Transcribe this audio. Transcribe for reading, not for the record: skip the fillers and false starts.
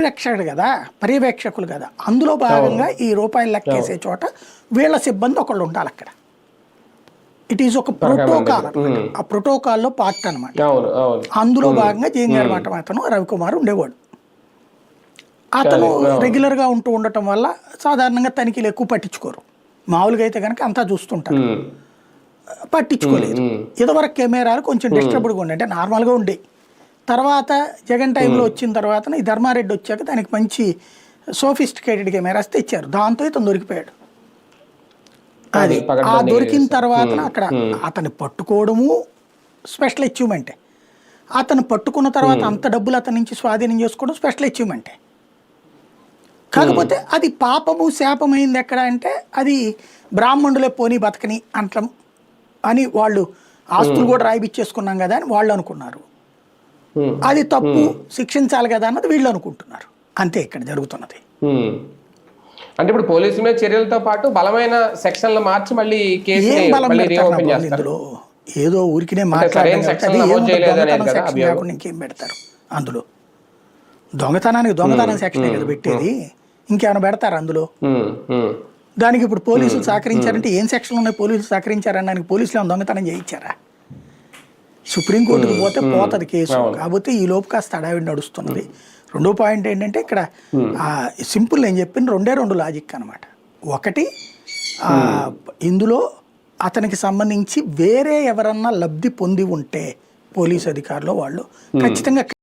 పర్యవేక్షకుడు కదా, పర్యవేక్షకులు కదా, అందులో భాగంగా ఈ రూపాయలు లెక్కేసే చోట వీళ్ళ సిబ్బంది ఒకళ్ళు ఉండాలి అక్కడ. ఇట్ ఈస్ ఒక ప్రోటోకాల్ అనమాట, ఆ ప్రోటోకాల్లో పార్ట్ అనమాట. అందులో భాగంగా జేఎన్ఆర్ మఠం అతను రవికుమార్ ఉండేవాడు. అతను రెగ్యులర్గా ఉంటూ ఉండటం వల్ల సాధారణంగా తనిఖీలు ఎక్కువ పట్టించుకోరు. మామూలుగా అయితే కనుక అంతా చూస్తుంటారు, పట్టించుకోలేదు. ఇదివరకు కెమెరాలు కొంచెం డిస్టర్బ్డ్గా ఉండే, అంటే నార్మల్గా ఉండే. తర్వాత జగన్ టైంలో వచ్చిన తర్వాత ఈ ధర్మారెడ్డి వచ్చాక దానికి మంచి సోఫిస్టికేటెడ్ కెమెరాస్ తెచ్చారు. దాంతో ఇతను దొరికిపోయాడు. అది ఆ దొరికిన తర్వాత అక్కడ అతన్ని పట్టుకోవడము స్పెషల్ అచీవ్మెంటే. అతను పట్టుకున్న తర్వాత అంత డబ్బులు అతని నుంచి స్వాధీనం చేసుకోవడం స్పెషల్ అచీవ్మెంటే. కాకపోతే అది పాపము శాపమైంది ఎక్కడ అంటే, అది బ్రాహ్మణులే పోనీ బతకని అంటం అని వాళ్ళు ఆస్తులు కూడా రాయిపిచ్చేసుకున్నాం కదా అని వాళ్ళు అనుకున్నారు. అది తప్పు, శిక్షించాలి కదా అన్నది వీళ్ళు అనుకుంటున్నారు. అంతే ఇక్కడ జరుగుతున్నది. అంటే ఇప్పుడు పోలీసుల మీద చర్యలతో పాటు బలమైన సెక్షన్లు మార్చి మళ్ళీ కేసు ఇందులో ఏదో ఊరికినే మాట్లాడడం ఇంకేం పెడతారు అందులో? దొంగతనం సెక్షనే కదా పెట్టేది, ఇంకేమైనా పెడతారు అందులో? దానికి ఇప్పుడు పోలీసులు సహకరించారంటే ఏం సెక్షన్లు ఉన్నాయి? పోలీసులు సహకరించారనడానికి పోలీసులు ఏమైనా దొంగతనం చేయించారా? సుప్రీంకోర్టుకు పోతే పోతుంది కేసు. కాకపోతే ఈ లోపు కాస్త హడావిడి నడుస్తున్నది. రెండో పాయింట్ ఏంటంటే, ఇక్కడ సింపుల్ నేను చెప్పిన రెండు లాజిక్ అనమాట. ఒకటి, ఇందులో అతనికి సంబంధించి వేరే ఎవరన్నా లబ్ధి పొంది ఉంటే పోలీసు అధికారులు వాళ్ళు ఖచ్చితంగా